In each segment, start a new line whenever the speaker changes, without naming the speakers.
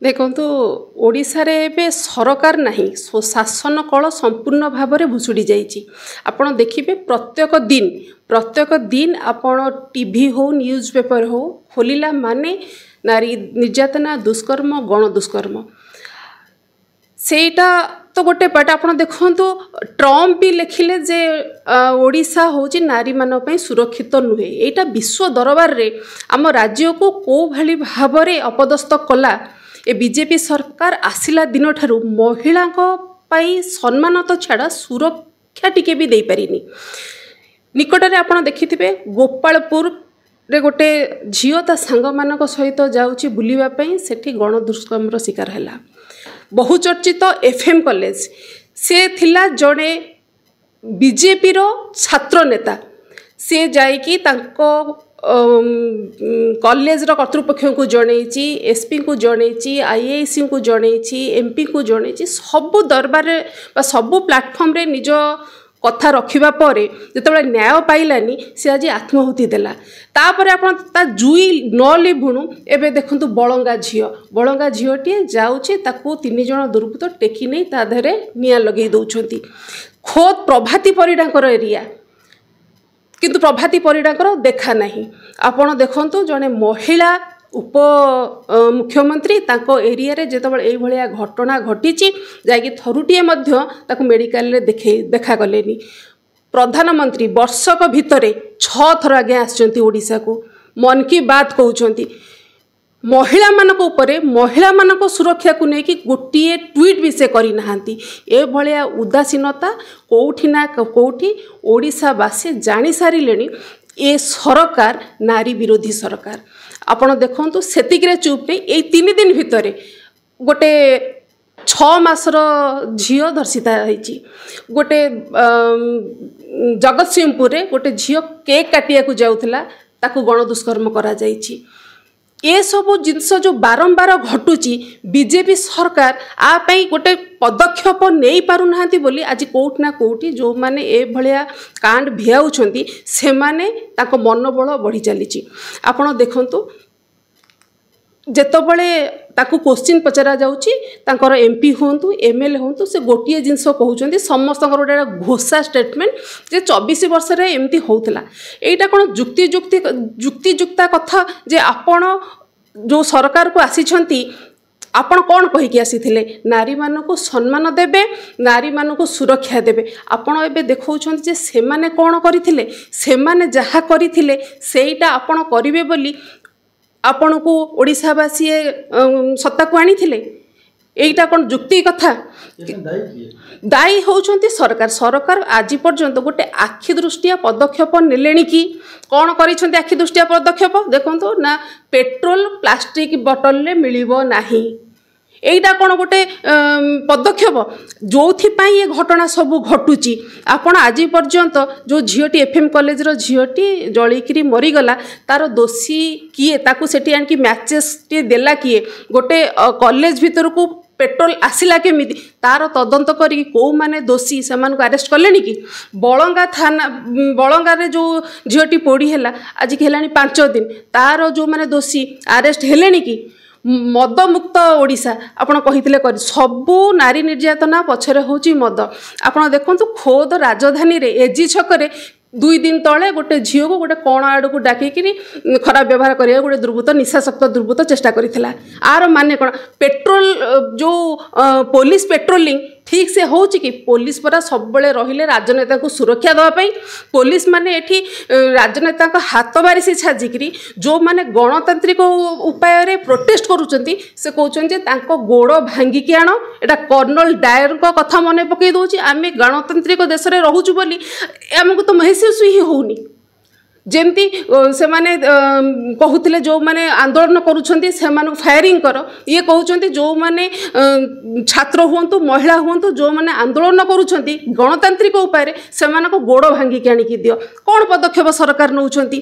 देखो ओडिशारे एबे सरकार नहीं शासन कल संपूर्ण भाव में भुशुड़ी जाइए। आपण देखिए प्रत्येक दिन आपण टीवी हो न्यूज पेपर हो खोलिला माने नारी निर्यातना दुष्कर्म गण दुष्कर्म सेटा तो गोटे पार्ट आप देखु ट्रम्प भी लिखिले जे ओडिशा होची नारी मान पई सुरक्षित नुहे। यहाँ विश्व दरबार रे आम राज्य को को भाली भाव में अपदस्थ कला ए बीजेपी सरकार आसिला दिन ठारू महिला पाई सम्मान तो छाड़ा सुरक्षा टिके भी दे पारिनी। निकटरे आपण देखिथिबे गोपालपुर रे गोटे झियो ता सांग मानक सहित जाउची बुलिबा पई सेठी गण दुष्कर्म शिकार हैला। बहुचर्चित एफएम कॉलेज से थिला जड़े बीजेपी रो छात्र नेता से जाइकी तांको कॉलेज रो कर्तृपक्ष को जनईची एसपी को जनईची आईएसी को जनईची एमपी को जनईची सबु दरबार सबु प्लेटफॉर्म रे निज कथा रखिबा परे जेतबे न्याय पाइलानी से आज आत्माहुति देला। तापर आपण ता जुई न लिभुणु एबे देखंतु बळंगा झियोटी जाउची ताकू 3 जण दुर्बृत्त टेकी नै ता धरे निया लगेई दउछंती। खोद प्रभाती परिडाकर एरिया किंतु प्रभाती परिडाकर देखा नहीं। आपण देखंतु जने महिला उप मुख्यमंत्री ताको एरिया रे जेतबे एई भलिया घटना घटिची जाकी थरुटिए मध्य ताको मेडिकल रे देखा गलेनी। प्रधानमंत्री वर्षक भितरे 6 थर आगे आछंती ओडिसा को मन की बात कहउछंती। महिला मानक उपरे महिला मानक सुरक्षा को लेकिन गोटे ट्वीट भी से करी नहांती। ए भलिया उदासीनता कोठी ना कोठी ओडिशावासी जानी सारिलेनी ए सरकार नारी विरोधी सरकार। आपण देखंतु सेतिकरे चुप नहीं ए 3 दिन भितरे गोटे 6 मासर झियो धर्षिता होईची। गोटे जगतसिंहपुर रे गोटे झियो केक काटिया को जाउथला ताकू गण दुष्कर्म करा जाईची। ये सब जिनस जो बारंबार घटुची बीजेपी सरकार आपई गोटे पदक्षेप नहीं पारु नाहांती बोली आज कोउठ ना कोउठी जो माने ए भलिया कांड भियाउछंती से माने ताको मनोबल बढ़ी चलीची। आपण देखंतु जेतबले ताकू क्वेश्चन पचरा जाउची तांकर एमपी होंतु एमएलए होंतु से गोटिए जिनस कहउछंती समस्तकर गोटे घोषा स्टेटमेंट जे 24 वर्ष रे एमती होउतला। एटा कोन जुक्तियुक्ता कथा जे आपण जो सरकार को आसीछंती आपण कौन कहीकि आसीथिले नारी मानक सम्मान देबे नारी मानक सुरक्षा देबे। आपण एबे देखौछंती जे सेमाने कौन करिथिले सेमाने जहा करिथिले सेईटा आपण करिवे बोली आपण को ओडिशावासी सत्ता को आनी थिले। एटा कौन जुक्ति कथा दायी होउछंती सरकार आज पर्यंत गोटे आखि दृष्टिया पदक्षेप नेलेनी कि कौन करिछंती आखि दृष्टिया पदक्षेप देखंतु ना पेट्रोल प्लास्टिक बोतल ले मिलिबो नाही। एटा कौन गोटे पदक्षेप जो ये घटना सबू घटुची। आपण आज पर्यंत जो झीटी एफएम कॉलेज रो झीटी जलिकी मरीगला तार दोषी किए ताकू सेठी आनकी मैचेस टी देला किए गोटे कॉलेज भीतर को पेट्रोल आसिला केमिति तार तदंत करी को माने दोषी से अरेस्ट कले कि बलंगा थाना बलंगा रे जो झीटी पोड़ी है आज की 5 दिन तार जो माने दोषी अरेस्ट हेले कि मद मुक्त ओडिशा आपण कहितले कर सबू नारी निर्यातना पछरे होची मद। आपण देखंतु खोद राजधानी रे एजी छकरे 2 दिन तले गोटे झील को गोटे कण आड़ को डाकिकी खराब व्यवहार करिया गोटे दुर्बृत्त निशाशक्त दुर्बृत्त चेष्टा करथिला। आर माने कोन पेट्रोल जो पुलिस पेट्रोलिंग ठीक से होची कि पुलिस परा सब बळे रहिले राजनेता को सुरक्षा दवा पई पुलिस माने एठी राजनेता को हाथ बारी से छाजिकरी जो माने गणतांत्रिक उपाय रे प्रोटेस्ट करूचंती से कहउचन जे तांको गोड़ भांगी के आनो एटा कर्नल डायर को कथा मने पकई दोची आमे गणतांत्रिक देश रे रहूचु बोली हमको तो महसूस ही होउनी। जेमती से माने कहूले जो माने आंदोलन करुछंती से माने फायरिंग कर ये कहउचंती जो माने छात्र हुंतु महिला हुंतु जो माने आंदोलन करुछंती गणतांत्रिक उपाय से माने को गोड़ भांगी के आनिकी दियो। कौन पदक्षेप सरकार नउछंती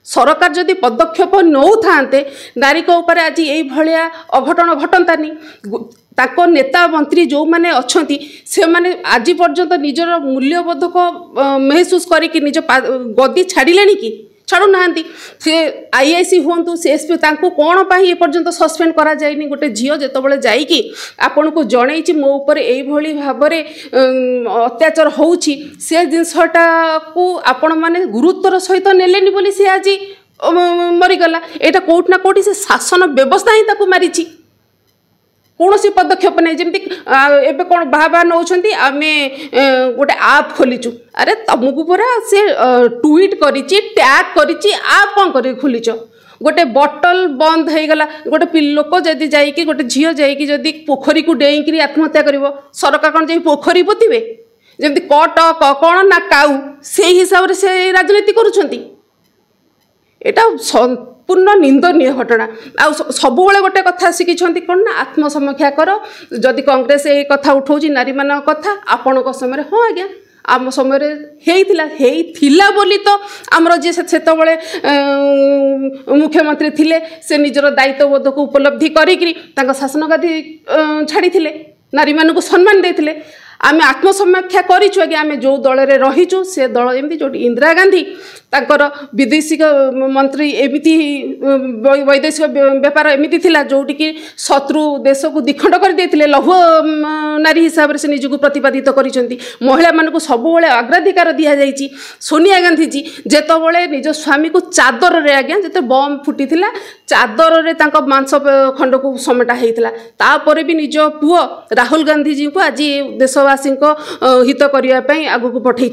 सरकार जदि पदक्षेप नौ थांते नारी को ऊपर आज यही भलिया अघटन घटंतानी। ताको नेता मंत्री जो माने अच्छी से माने आज पर्यंत निजर मूल्यबोध को महसूस करी निज गद्दी छाड़िले कि छाड़ूना सी आईआईसी हूँ सीएसपी कौन पाई एपर्यंत सस्पेंड करा जाइनी गोटे झील जितेबाला जाइकी आपण को जनई मो उपर यही भाव में अत्याचार होउछि से जिनसटा को आपण माने गुरुत्वर सहित नेलेनी बोली सी आज मरीगला यहाँ कौटना कौटी से शासन व्यवस्था ही ताकू मारी कौन सी पदक्षेप नहीं जमी एवं कौन बाबा नौ आम गोटे आप खोलीचु अरे तुमको पूरा से ट्वीट करी टैग करी आप कौन कर खोलीच गोटे बटल बंद हो गला गोटे लोक जदि जाइए गोटे झील जाइए पोखरी को डेईकि आत्महत्या कर सरकार कौन जा पोखरी पोते जमी कट कौन ना काऊ से हिसाब से राजनीति करुँच एटा संपूर्ण निंदनीय घटना आ सब गोटे कथा शिखी कौन ना आत्मसमीक्षा कर जदि कांग्रेस ये कथा उठाऊ नारी मान कथा आपण समय हाँ आज्ञा आम समय बोली तो आमर जी से मुख्यमंत्री थिले से निजर दायित्वबोध को उपलब्धि करी शासन गादी छाड़ी नारी मान को सम्मान देते आम आत्मसमीक्षा करूँ आगे आम जो दल में रहीचु से दल एमती जो इंदिरा गांधी तांकर विदेशिक मंत्री एमती वैदेशिक व्यापार एमती थिला जोटी कि शत्रु देश को दिखंड कर देते लौह नारी हिसाब से निजक प्रतिपादित करिसेंती महिला मानक सबुबले अग्राधिकार दि जाइए सोनिया गांधी जी जेतबले निज स्वामी को चादर रे आज्ञा जिते बम फुटी चादर रे तांको मांस खंड को समेटा होता तापर भी निज पुओ राहुल गांधी जी को आज देशवासी हित करने आगू पठे।